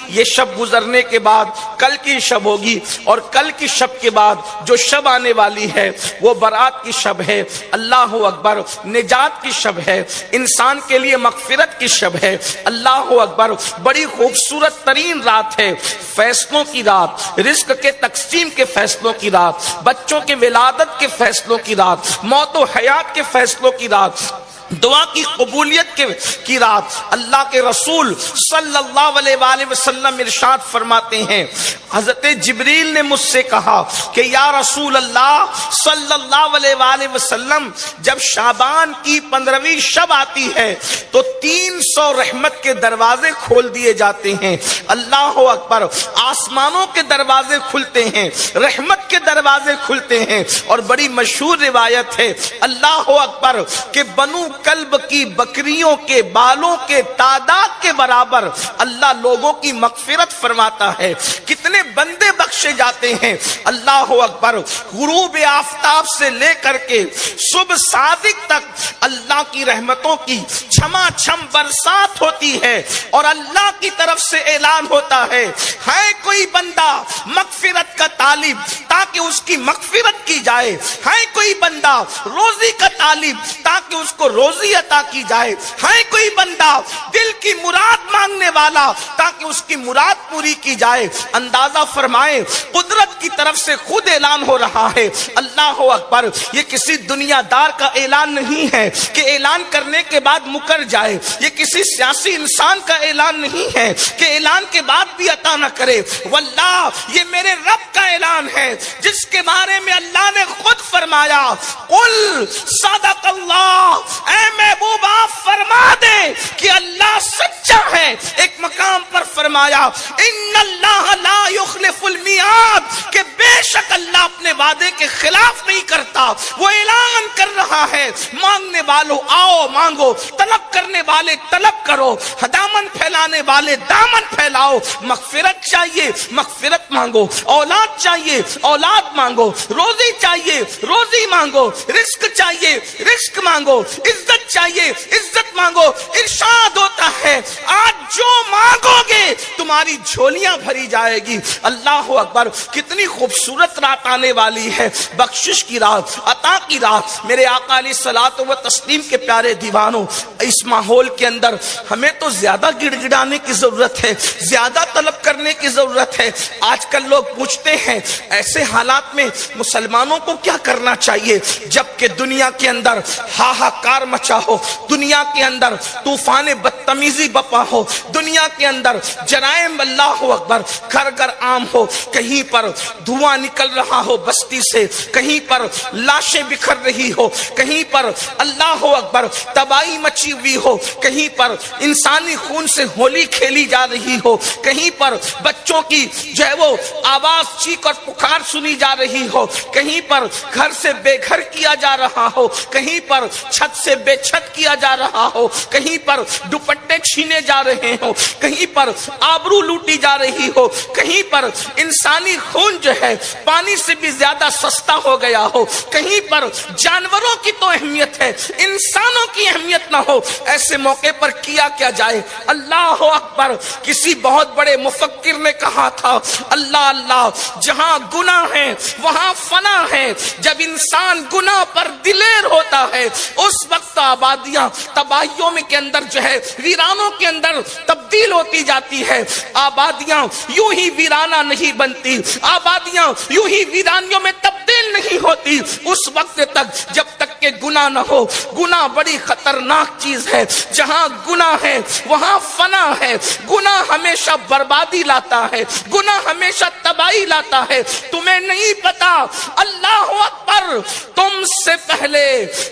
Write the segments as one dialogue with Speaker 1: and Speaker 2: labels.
Speaker 1: یہ شب گزرنے کے بعد کل کی شب ہوگی، اور کل کی شب کے بعد جو شب آنے والی ہے وہ برات کی شب ہے، اللہ اکبر، نجات کی شب ہے، انسان کے لیے مغفرت کی شب ہے، اللہ اکبر، بڑی خوبصورت ترین رات ہے، فیصلوں کی رات، رزق کے تقسیم کے فیصلوں کی رات، بچوں کے ولادت کے فیصلوں کی رات، موت و حیات کے فیصلوں کی رات، دعا کی قبولیت کی رات۔ اللہ کے رسول صلی اللہ علیہ وآلہ وسلم ارشاد فرماتے ہیں، حضرت جبریل نے مجھ سے کہا کہ یا رسول اللہ صلی اللہ علیہ وآلہ وسلم، جب شعبان کی 15ویں شب آتی ہے تو 300 رحمت کے دروازے کھول دیے جاتے ہیں، اللہ اکبر، آسمانوں کے دروازے کھلتے ہیں، رحمت کے دروازے کھلتے ہیں، اور بڑی مشہور روایت ہے، اللہ اکبر، کہ بنو کلب کی بکریوں کے بالوں کے تعداد کے برابر اللہ لوگوں کی مغفرت فرماتا ہے، کتنے بندے بخشے جاتے ہیں، اللہ اکبر، غروب آفتاب سے لے کر کے صبح صادق تک اللہ کی رحمتوں کی چھما چھم برسات ہوتی ہے، اور اللہ کی طرف سے اعلان ہوتا ہے کوئی بندہ مغفرت کا طالب تاکہ اس کی مغفرت کی جائے، ہے کوئی بندہ روزی کا طالب تاکہ اس کو روزی عطا کی جائے، ہے کوئی بندہ دل کی مراد مانگنے والا تاکہ اس کی مراد پوری کی جائے۔ اندازہ فرمائیں، قدرت کی طرف سے خود اعلان ہو رہا ہے، اللہ اکبر، یہ کسی دنیا دار کا اعلان نہیں ہے کہ اعلان کرنے کے بعد مکر جائے، یہ کسی سیاسی انسان کا اعلان نہیں ہے کہ اعلان کے بعد بھی عطا نہ کرے، واللہ یہ میرے رب کا اعلان ہے، جس کے بارے میں اللہ نے خود فرمایا، قل صدق اللہ، اے محبوب آپ فرما دے کہ اللہ سچا ہے۔ ایک مقام پر فرمایا ان اللہ لا یخلف المیعاد، کہ بے شک اللہ اپنے وعدے کے خلاف نہیں کرتا۔ وہ اعلان کر رہا ہے، مانگنے والوں آؤ مانگو، طلب کرنے والے طلب کرو، دامن پھیلانے والے دامن پھیلاؤ، مغفرت چاہیے مغفرت مانگو، اولاد چاہیے اولاد مانگو، روزی چاہیے روزی مانگو، رزق چاہیے رزق مانگو، عزت چاہیے عزت مانگو۔ ارشاد ہوتا ہے آج جو مانگو گے تمہاری جھولیاں بھری جائے گی۔ اللہ اکبر، کتنی خوبصورت رات آنے والی ہے، بخشش کی رات، عطا کی رات۔ میرے آقا علیہ الصلوۃ والتسلیم کے پیارے دیوانوں، اس ماحول کے اندر ہمیں تو زیادہ گڑ گڑانے کی ضرورت ہے، زیادہ طلب کرنے کی ضرورت ہے۔ آج کل لوگ پوچھتے ہیں ایسے حالات میں مسلمانوں کو کیا کرنا چاہیے، جبکہ دنیا کے اندر ہاہاکار مچا ہو، دنیا کے اندر طوفان بدتمیزی بپا ہو، دنیا کے اندر جرائم اللہ اکبر گھر گھر عام ہو، کہیں پر دھواں نکل رہا ہو بستی سے، کہیں پر لاشیں بکھر رہی ہو، کہیں پر اللہ اکبر تباہی مچی ہوئی ہو، کہیں پر انسانی خون سے ہولی کھیلی جا رہی ہو، کہیں پر بچوں کی جو ہے وہ آواز چیخ اور پکار سنی جا رہی ہو، کہیں پر گھر سے بے گھر کیا جا رہا ہو، کہیں پر چھت سے بے چھت کیا جا رہا ہو، کہیں پر دوپٹے چھینے جا رہے ہو، کہیں پر آبرو لوٹی جا رہی ہو، کہیں پر انسانی خون جو ہے پانی سے بھی زیادہ سستا ہو گیا ہو، کہیں پر جانوروں کی تو اہمیت ہے انسانوں کی اہمیت نہ ہو، ایسے موقع پر کیا کیا جائے؟ اللہ اکبر، کسی بہت بڑے مفکر نے کہا تھا اللہ اللہ، جہاں گناہ ہے وہاں فنا ہے، جب انسان گناہ پر دلیر ہوتا ہے اس وقت آبادیاں تباہیوں میں کے اندر جو ہے ویرانوں کے اندر تبدیل ہوتی جاتی ہے، آبادیاں یوں ہی ویرانہ نہیں بنتی، آبادیاں یوں ہی ویرانیوں میں تبدیل نہیں ہوتی اس وقت تک جب تک کہ گناہ نہ ہو۔ گناہ بڑی خطرناک چیز ہے، جہاں گناہ ہے وہاں فنا ہے، گناہ ہمیشہ بربادی لاتا ہے، گناہ ہمیشہ تباہی لاتا ہے۔ تمہیں نہیں پتا اللہ اکبر، تم سے پہلے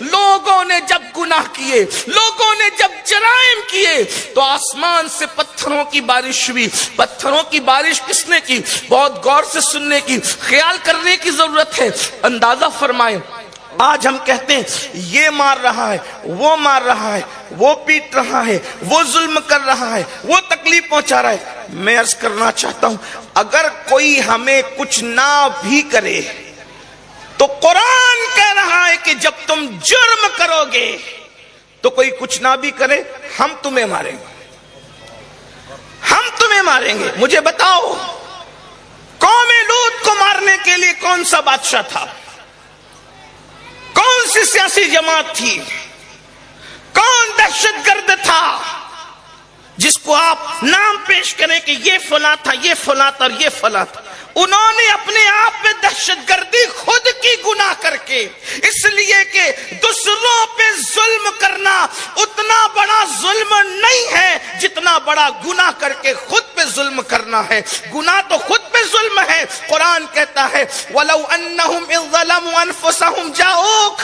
Speaker 1: لوگوں نے جب گناہ کیے، لوگوں نے جب جرائم کیے تو آسمان سے پتھروں کی بارش ہوئی۔ پتھروں کی بارش کس نے کی؟ بہت غور سے سننے کی، خیال کرنے کی ضرورت ہے۔ اندازہ فرمائیں، آج ہم کہتے ہیں یہ مار رہا ہے، وہ مار رہا ہے، وہ پیٹ رہا ہے، وہ ظلم کر رہا ہے، وہ تکلیف پہنچا رہا ہے۔ میں عرض کرنا چاہتا ہوں، اگر کوئی ہمیں کچھ نہ بھی کرے تو قرآن کہہ رہا ہے کہ جب تم جرم کرو گے تو کوئی کچھ نہ بھی کرے ہم تمہیں ماریں گے، ہم تمہیں ماریں گے؟ مجھے بتاؤ، قوم لوط کو مارنے کے لیے کون سا بادشاہ تھا؟ کون سی سیاسی جماعت تھی؟ کون دہشت گرد تھا جس کو آپ نام پیش کریں کہ یہ فلاں تھا، یہ فلاں تھا اور یہ فلاں تھا؟ انہوں نے اپنے آپ پہ دہشت گردی خود کی گناہ کر کے، اس لیے کہ دوسروں پہ ظلم کرنا اتنا بڑا ظلم نہیں ہے جتنا بڑا گناہ کر کے خود پہ ظلم کرنا ہے۔ گناہ تو خود پہ ظلم ہے۔ قرآن کہتا ہے وَلَوْ أَنَّهُمْ إِذْ ظَلَمُوا أَنفُسَهُمْ جَاءُوكَ،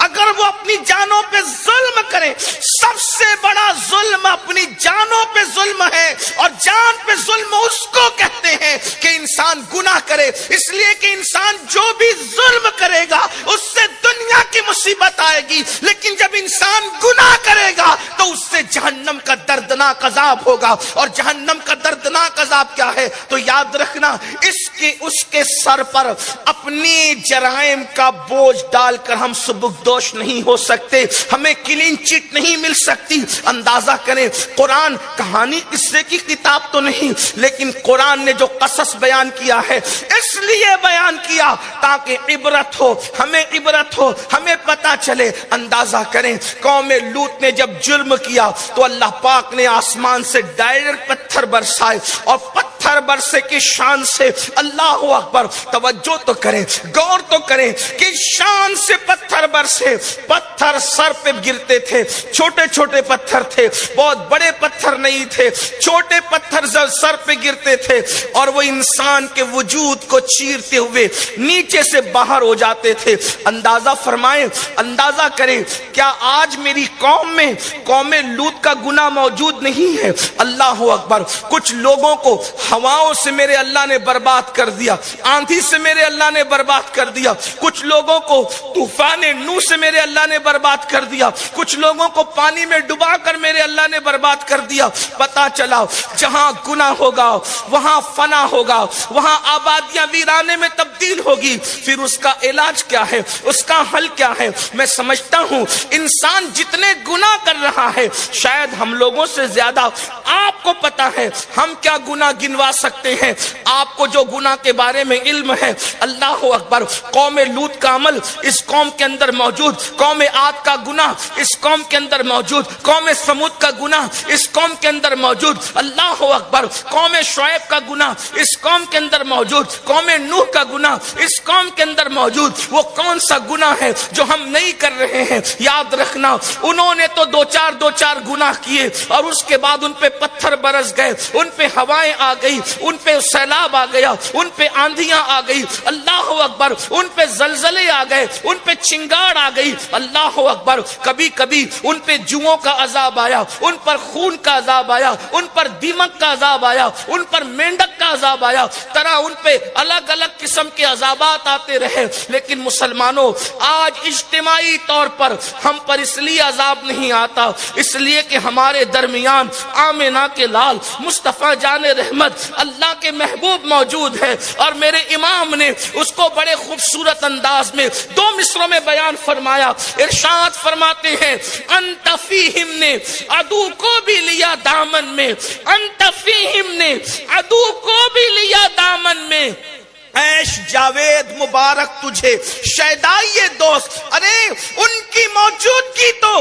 Speaker 1: اگر وہ اپنی جانوں پہ ظلم کریں، سب سے بڑا ظلم اپنی جانوں پہ ظلم ہے، اور جان پہ ظلم اس کو کہتے ہیں کہ انسان گناہ کرے۔ اس لیے کہ انسان جو بھی ظلم کرے گا اس سے دنیا کی مصیبت آئے گی، لیکن جب انسان گناہ کرے گا تو اس سے جہنم کا دردناک عذاب ہوگا۔ اور جہنم کا دردناک عذاب کیا ہے؟ تو یاد رکھنا، اس کے سر پر اپنی جرائم کا بوجھ ڈال کر ہم سبکدوش نہیں ہو سکتے، ہمیں کلین چٹ نہیں مل سکتی۔ اندازہ کریں، قرآن کہانی قصے کی کتاب تو نہیں، لیکن قرآن نے جو قصص بیان کیا ہے اس لیے بیان کیا تاکہ عبرت ہو، ہمیں عبرت ہو، ہمیں پتا چلے۔ اندازہ کریں، قوم لوط نے جب جرم کیا تو اللہ پاک نے آسمان سے ڈائریکٹ پتھر برسائے، اور پتھر برسے کی شان سے، اللہ اکبر، توجہ تو کریں، غور تو کریں کہ شان سے پتھر برسے۔ پتھر سر پہ گرتے تھے، چھوٹے چھوٹے پتھر تھے، بہت بڑے پتھر نہیں تھے، چھوٹے پتھر سر پہ گرتے تھے، اور وہ انسان کے وجود کو چیرتے ہوئے نیچے سے باہر ہو جاتے تھے۔ اندازہ فرمائیں، اندازہ کریں، کیا آج میری قوم میں قوم لوط کا گناہ موجود نہیں ہے؟ اللہ اکبر۔ کچھ لوگوں کو ہواؤں سے میرے اللہ نے برباد کر دیا، آندھی سے میرے اللہ نے برباد کر دیا، کچھ لوگوں کو طوفان نوح سے میرے اللہ نے برباد کر دیا، کچھ لوگوں کو پانی میں ڈبا کر میرے اللہ نے برباد کر دیا۔ پتا چلا جہاں گناہ ہوگا وہاں فنا ہوگا، وہاں آبادیاں ویرانے میں تبدیل ہوگی۔ پھر اس کا علاج کیا ہے؟ اس کا حل کیا ہے؟ میں سمجھتا ہوں انسان جتنے گناہ کر رہا ہے، شاید ہم لوگوں سے زیادہ آپ کو پتا ہے ہم کیا گناہ گنوا سکتے ہیں۔ آپ کو جو گناہ کے بارے میں علم ہے، اللہ اکبر، قوم لوط کا عمل اس قوم کے اندر موجود، قوم عاد کا گناہ اس قوم کے اندر موجود، قوم سمود کا گناہ اس قوم کے اندر موجود، اللہ اکبر، قوم شعیب کا گناہ اس قوم کے اندر موجود، قوم نوح کا گناہ اس قوم کے اندر موجود۔ وہ کون سا گناہ ہے جو ہم نہیں کر رہے ہیں؟ یاد رکھنا، انہوں نے تو دو چار گناہ کیے، اور اس کے بعد ان پہ پتھر برس گئے، ان پہ ہوائیں آ گئی، ان پہ سیلاب آ گیا، ان پہ آندھیاں آ گئی، اللہ اکبر، ان پہ زلزلے آ گئے، ان پہ چنگاڑ آ گئی، اللہ اکبر۔ کبھی کبھی ان پہ جوؤں کا عذاب آیا، ان پر خون کا عذاب آیا، ان پر دیمک کا عذاب آیا، ان پر مینڈک کا عذاب آیا، طرح ان پہ الگ الگ قسم کے عذابات آتے رہے۔ لیکن مسلمانوں، آج اجتماعی طور پر ہم پر اس لیے عذاب نہیں آتا، اس لیے کہ ہمارے درمیان آمنہ کے لال مصطفیٰ جان رحمت اللہ کے محبوب موجود ہے، اور میرے امام نے اس کو بڑے خوبصورت انداز میں 2 مصروں میں بیان فرمایا۔ ارشاد فرماتے ہیں انت فیہم نے عدو کو بھی لیا دامن میں، انت فیہم نے عدو کو بھی لیا دامن میں، عیش جاوید مبارک تجھے شیدائی دوست۔ ارے ان کی موجودگی تو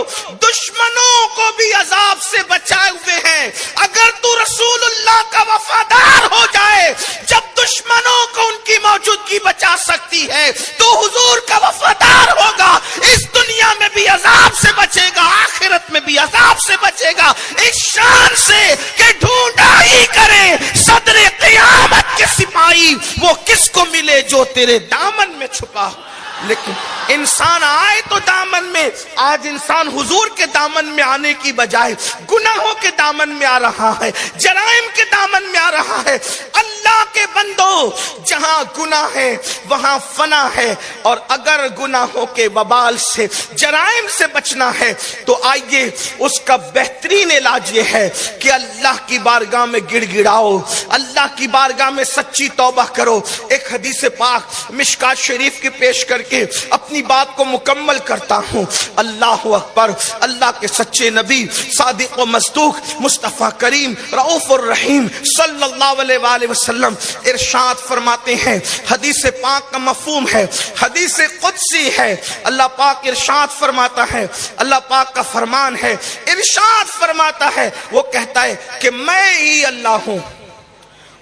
Speaker 1: دشمنوں کو بھی عذاب سے بچائے ہوئے ہیں۔ اگر تو رسول اللہ کا وفادار ہو جائے، جب دشمنوں کو ان کی موجودگی بچا سکتی ہے، تو حضور کا وفادار ہوگا، اس دنیا میں بھی عذاب سے بچے گا، آخرت میں بھی عذاب سے بچے گا، اس شان سے کہ ڈھونڈا ہی کرے صدر قیامت کے سپاہی وہ کس کو ملے جو تیرے دامن میں چھپا ہو۔ لیکن انسان آئے تو دامن میں، آج انسان حضور کے دامن میں آنے کی بجائے گناہوں کے دامن میں آ رہا ہے، جرائم کے دامن میں آ رہا ہے۔ اللہ کے بندو، جہاں گناہ ہے وہاں فنا ہے، اور اگر گناہوں کے وبال سے، جرائم سے بچنا ہے تو آئیے اس کا بہترین علاج یہ ہے کہ اللہ کی بارگاہ میں گڑ گڑاؤ، اللہ کی بارگاہ میں سچی توبہ کرو۔ ایک حدیث پاک مشکات شریف کی پیش کر کے اپنی بات کو مکمل کرتا ہوں۔ اللہ اکبر، اللہ کے سچے نبی صادق و مصدوق مصطفیٰ کریم رؤوف الرحیم صلی اللہ علیہ وآلہ وسلم ارشاد فرماتے ہیں، حدیث پاک کا مفہوم ہے، حدیث قدسی ہے۔ اللہ پاک ارشاد فرماتا ہے، اللہ پاک کا فرمان ہے، ارشاد فرماتا ہے، وہ کہتا ہے کہ میں ہی اللہ ہوں،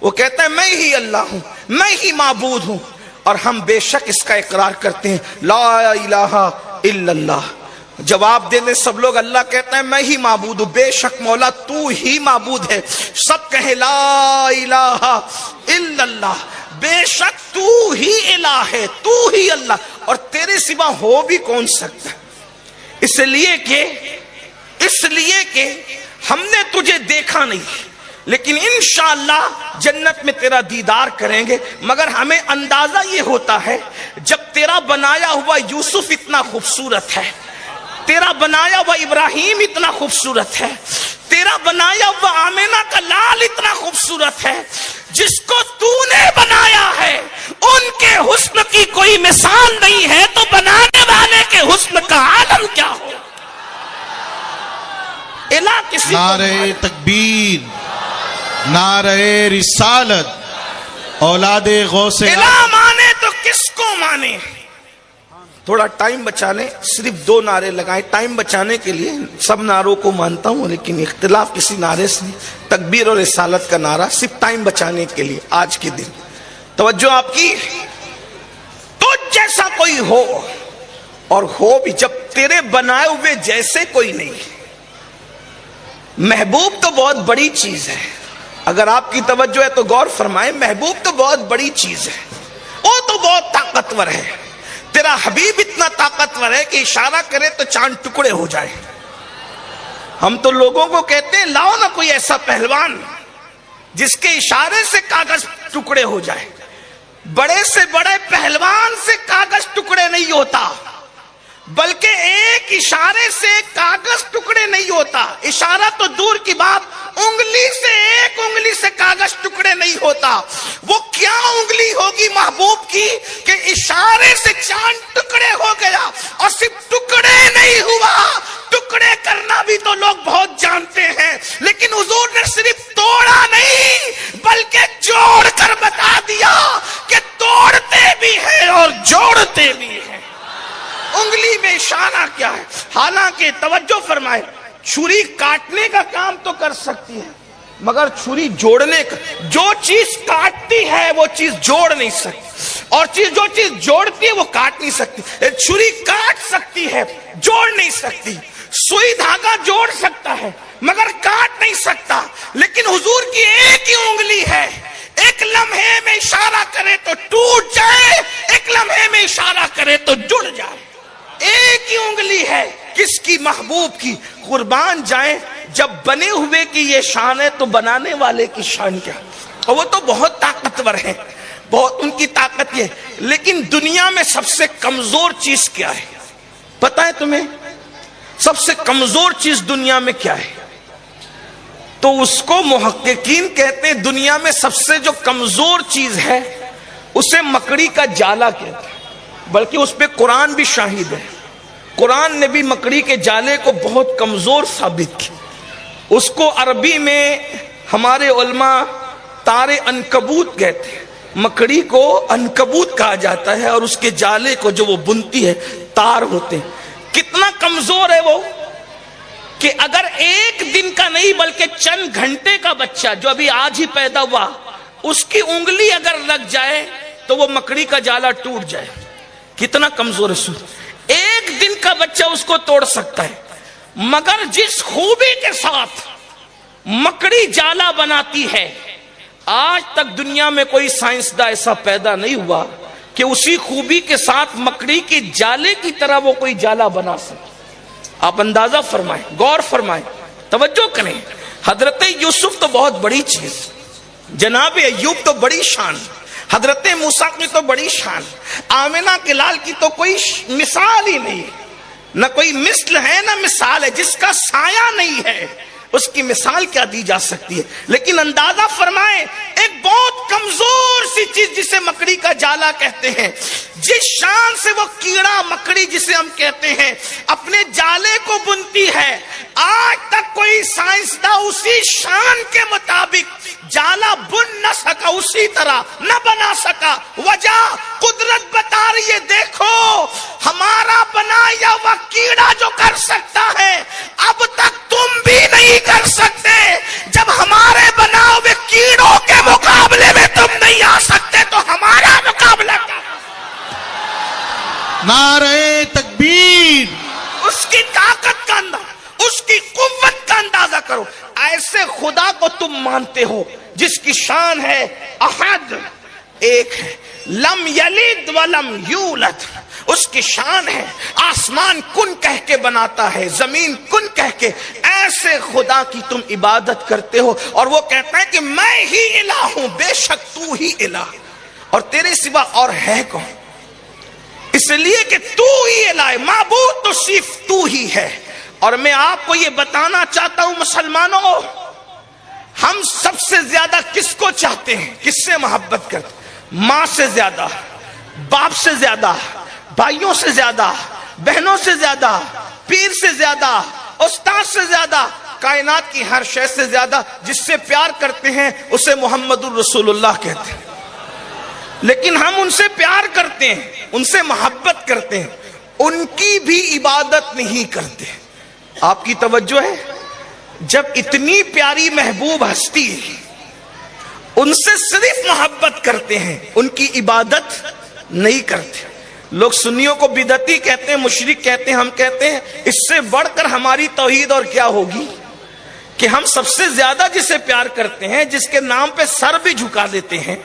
Speaker 1: وہ کہتا ہے میں ہی اللہ ہوں، میں ہی معبود ہوں، اور ہم بے شک اس کا اقرار کرتے ہیں لا الہ الا اللہ۔ جواب دے دیں سب لوگ، اللہ کہتا ہے میں ہی معبود ہوں، بے شک مولا تو ہی معبود ہے۔ سب کہیں لا الہ الا اللہ، بے شک تو ہی الہ ہے، تو ہی اللہ، اور تیرے سوا ہو بھی کون سکتا ہے؟ اس لیے کہ ہم نے تجھے دیکھا نہیں، لیکن انشاءاللہ جنت میں تیرا دیدار کریں گے، مگر ہمیں اندازہ یہ ہوتا ہے جب تیرا بنایا ہوا یوسف اتنا خوبصورت ہے، تیرا بنایا ہوا ابراہیم اتنا خوبصورت ہے، تیرا بنایا ہوا آمینہ کا لال اتنا خوبصورت ہے، جس کو تو نے بنایا ہے ان کے حسن کی کوئی مثال نہیں ہے، تو بنانے والے کے حسن کا عالم کیا ہو؟ الہ کسی
Speaker 2: نعرہ تکبیر، نعرہ رسالت، اولاد غوث
Speaker 1: الہ مانے تو کس کو مانے؟ تھوڑا ٹائم بچا لیں، صرف 2 نعرے لگائیں ٹائم بچانے کے لیے۔ سب نعروں کو مانتا ہوں لیکن اختلاف کسی نعرے سے نہیں، تکبیر اور رسالت کا نعرہ صرف ٹائم بچانے کے لیے آج کے دن۔ توجہ آپ کی، تو جیسا کوئی ہو، اور ہو بھی جب تیرے بنائے ہوئے جیسے کوئی نہیں۔ محبوب تو بہت بڑی چیز ہے، اگر آپ کی توجہ ہے تو غور فرمائیں، محبوب تو بہت بڑی چیز ہے، وہ تو بہت طاقتور ہے۔ تیرا حبیب اتنا طاقتور ہے کہ اشارہ کرے تو چاند ٹکڑے ہو جائے۔ ہم تو لوگوں کو کہتے ہیں لاؤ نا کوئی ایسا پہلوان جس کے اشارے سے کاغذ ٹکڑے ہو جائے۔ بڑے سے بڑے پہلوان سے کاغذ ٹکڑے نہیں ہوتا، بلکہ ایک اشارے سے کاغذ ٹکڑے نہیں ہوتا۔ اشارہ تو دور کی بات، انگلی سے ایک انگلی سے کاغذ ٹکڑے نہیں ہوتا۔ وہ کیا انگلی ہوگی محبوب کی کہ اشارے سے چاند ٹکڑے ہو گیا، اور صرف ٹکڑے نہیں ہوا، ٹکڑے کرنا بھی تو لوگ بہت جانتے ہیں، لیکن حضور نے صرف توڑا نہیں بلکہ جوڑ کر بتا دیا کہ توڑتے بھی ہیں اور جوڑتے بھی ہیں۔ انگلی میں اشارہ کیا ہے؟ حالانکہ توجہ فرمائے، چھری کاٹنے کا کام تو کر سکتی ہے، مگر چھری جوڑنے کا، جو چیز کاٹتی ہے وہ چیز جوڑ نہیں سکتی، اور جو چیز جوڑتی ہے وہ کاٹ نہیں سکتی۔ چھری کاٹ سکتی ہے، جوڑ نہیں سکتی۔ سوئی دھاگا جوڑ سکتا ہے مگر کاٹ نہیں سکتا، لیکن حضور کی ایک ہی انگلی ہے، ایک لمحے میں اشارہ کرے تو ٹوٹ جائے، ایک لمحے میں اشارہ کرے تو جڑ جائے۔ ایک ہی انگلی ہے، کس کی؟ محبوب کی۔ قربان جائیں، جب بنے ہوئے کی یہ شان ہے تو بنانے والے کی شان کیا؟ اور وہ تو بہت طاقتور ہیں، بہت ان کی طاقت یہ، لیکن دنیا میں سب سے کمزور چیز کیا ہے پتہ ہے تمہیں؟ سب سے کمزور چیز دنیا میں کیا ہے؟ تو اس کو محققین کہتے ہیں دنیا میں سب سے جو کمزور چیز ہے اسے مکڑی کا جالا کہتے ہیں، بلکہ اس پہ قرآن بھی شاہد ہے۔ قرآن نے بھی مکڑی کے جالے کو بہت کمزور ثابت کیا۔ اس کو عربی میں ہمارے علماء تار عنکبوت کہتے ہیں، مکڑی کو عنکبوت کہا جاتا ہے، اور اس کے جالے کو جو وہ بنتی ہے تار ہوتے ہیں۔ کتنا کمزور ہے وہ کہ اگر ایک دن کا نہیں بلکہ چند گھنٹے کا بچہ جو ابھی آج ہی پیدا ہوا، اس کی انگلی اگر لگ جائے تو وہ مکڑی کا جالا ٹوٹ جائے۔ کتنا کمزور ہے سور، ایک دن کا بچہ اس کو توڑ سکتا ہے، مگر جس خوبی کے ساتھ مکڑی جالا بناتی ہے، آج تک دنیا میں کوئی سائنسداں ایسا پیدا نہیں ہوا کہ اسی خوبی کے ساتھ مکڑی کے جالے کی طرح وہ کوئی جالا بنا سکے۔ آپ اندازہ فرمائیں، غور فرمائیں، توجہ کریں۔ حضرت یوسف تو بہت بڑی چیز، جناب ایوب تو بڑی شان، حضرت موسیٰ کی تو بڑی شان، آمنہ کے لال کی تو کوئی مثال ہی نہیں، نہ کوئی مثل ہے نہ مثال ہے، جس کا سایہ نہیں ہے اس کی مثال کیا دی جا سکتی ہے۔ لیکن اندازہ فرمائیں، ایک بہت کمزور سی چیز جسے مکڑی کا جالا کہتے ہیں، جس شان سے وہ کیڑا مکڑی جسے ہم کہتے ہیں اپنے جالے کو بنتی ہے، آج تک کوئی سائنسداں اسی شان کے مطابق جالا بن نہ سکا، اسی طرح نہ بنا سکا۔ وجہ قدرت بتا رہی ہے، دیکھو ہمارا بنایا ہوا کیڑا جو کر سکتا ہے اب تک تم بھی نہیں کر سکتے، جب ہمارے بنا ہوئے کیڑوں کے مقابلے میں تم نہیں آ سکتے تو ہمارا مقابلہ کیا؟
Speaker 2: نعرہ تکبیر،
Speaker 1: اس کی طاقت کا اندازہ، اس کی قوت کا اندازہ کرو۔ ایسے خدا کو تم مانتے ہو جس کی شان ہے احد، ایک ہے، لم یلد ولم یولد، اس کی شان ہے آسمان کن کہہ کے بناتا ہے، زمین کن کہہ کے۔ ایسے خدا کی تم عبادت کرتے ہو اور وہ کہتا ہے کہ میں ہی الہ ہوں، بے شک تو ہی الہ، اور تیرے سوا اور ہے کون؟ اس لیے کہ تو ہی الہ، معبود تو صرف تو ہی ہے۔ اور میں آپ کو یہ بتانا چاہتا ہوں مسلمانوں، ہم سب سے زیادہ کس کو چاہتے ہیں، کس سے محبت کرتے ہیں؟ ماں سے زیادہ، باپ سے زیادہ، بھائیوں سے زیادہ، بہنوں سے زیادہ، پیر سے زیادہ، استاد سے زیادہ، کائنات کی ہر شے سے زیادہ۔ جس سے پیار کرتے ہیں اسے محمد الرسول اللہ کہتے ہیں، لیکن ہم ان سے پیار کرتے ہیں، ان سے محبت کرتے ہیں، ان کی بھی عبادت نہیں کرتے۔ آپ کی توجہ ہے؟ جب اتنی پیاری محبوب ہستی ہے، ان سے صرف محبت کرتے ہیں، ان کی عبادت نہیں کرتے۔ لوگ سنیوں کو بدعتی کہتے ہیں، مشرک کہتے ہیں، ہم کہتے ہیں اس سے بڑھ کر ہماری توحید اور کیا ہوگی کہ ہم سب سے زیادہ جسے پیار کرتے ہیں، جس کے نام پہ سر بھی جھکا دیتے ہیں،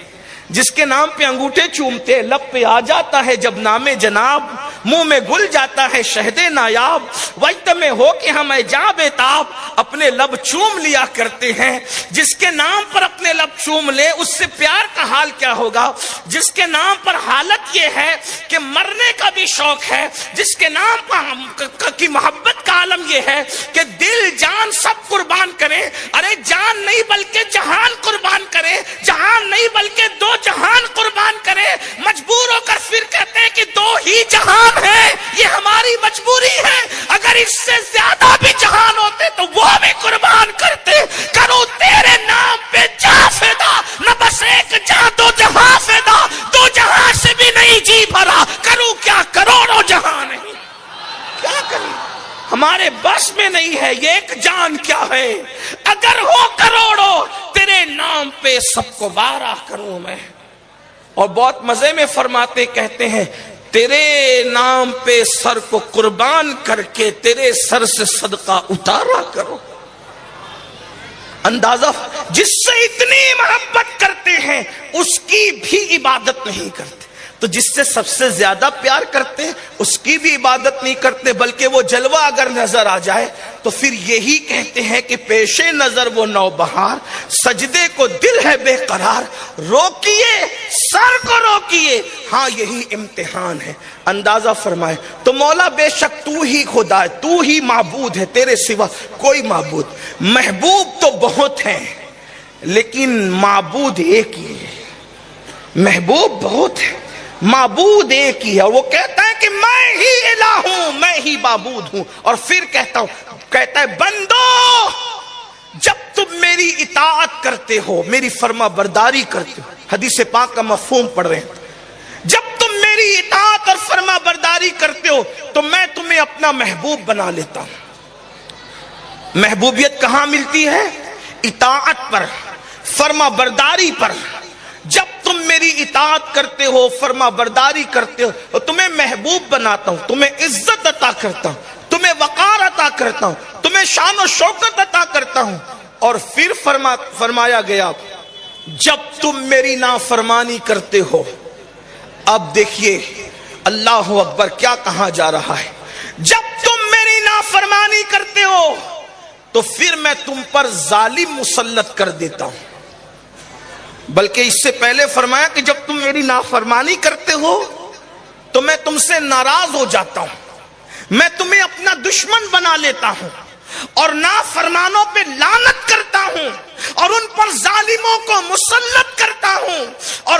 Speaker 1: جس کے نام پہ انگوٹھے چومتے، لب پہ آ جاتا ہے جب نام جناب، منہ میں گل جاتا ہے شہد نایاب، وقت میں ہو کہ ہم جاں بےتاب اپنے لب چوم لیا کرتے ہیں۔ جس کے نام پر اپنے لب چوم لے اس سے پیار کا حال کیا ہوگا؟ جس کے نام پر حالت یہ ہے کہ مرنے کا بھی شوق ہے، جس کے نام پر کی محبت کا عالم یہ ہے کہ دل جان سب قربان کریں، ارے جان نہیں بلکہ جہان قربان کریں، جہان نہیں بلکہ دو جہان قربان کرے، مجبور ہو کر پھر کہتے ہیں کہ دو ہی جہان ہے، یہ ہماری مجبوری ہے۔ اگر اس سے زیادہ بھی جہان ہوتے تو وہ بھی قربان کرتے۔ کرو تیرے نام پہ جا فدا، نہ بس ایک جہاں دو جہاں فدا، دو جہاں سے بھی نہیں جی بھرا، کروں کیا کروڑوں جہاں نہیں، کیا کریں؟ ہمارے بس میں نہیں ہے، یہ ایک جان کیا ہے؟ اگر ہو کروڑوں تیرے نام پہ سب کو بارہ کروں میں۔ اور بہت مزے میں فرماتے کہتے ہیں تیرے نام پہ سر کو قربان کر کے تیرے سر سے صدقہ اتارا کرو۔ اندازہ جس سے اتنی محبت کرتے ہیں اس کی بھی عبادت نہیں کرتے، تو جس سے سب سے زیادہ پیار کرتے ہیں اس کی بھی عبادت نہیں کرتے، بلکہ وہ جلوہ اگر نظر آ جائے تو پھر یہی کہتے ہیں کہ پیش نظر وہ نوبہار، سجدے کو دل ہے بے قرار، روکیے سر کو روکیے، ہاں یہی امتحان ہے۔ اندازہ فرمائے تو مولا بے شک تو ہی خدا ہے، تو ہی معبود ہے، تیرے سوا کوئی معبود۔ محبوب تو بہت ہیں لیکن معبود ایک ہی ہے، محبوب بہت ہے معبود ایک ہی ہے، اور وہ کہتا ہے کہ میں ہی الہ ہوں، میں ہی معبود ہوں۔ اور پھر کہتا ہے بندو جب تم میری اطاعت کرتے ہو، میری فرما برداری کرتے ہو، حدیث پاک کا مفہوم پڑھ رہے ہیں، جب تم میری اطاعت اور فرما برداری کرتے ہو تو میں تمہیں اپنا محبوب بنا لیتا ہوں۔ محبوبیت کہاں ملتی ہے؟ اطاعت پر، فرما برداری پر۔ جب تم میری اطاعت کرتے ہو، فرما برداری کرتے ہو، تو تمہیں محبوب بناتا ہوں، تمہیں عزت عطا کرتا ہوں، تمہیں وقار عطا کرتا ہوں، تمہیں شان و شوکت عطا کرتا ہوں۔ اور پھر فرمایا گیا جب تم میری نافرمانی کرتے ہو، اب دیکھیے اللہ اکبر کیا کہا جا رہا ہے، جب تم میری نافرمانی کرتے ہو تو پھر میں تم پر ظالم مسلط کر دیتا ہوں۔ بلکہ اس سے پہلے فرمایا کہ جب تم میری نافرمانی کرتے ہو تو میں تم سے ناراض ہو جاتا ہوں، میں تمہیں اپنا دشمن بنا لیتا ہوں اور نافرمانوں پہ لعنت کرتا ہوں اور ان پر ظالموں کو مسلط کرتا ہوں، اور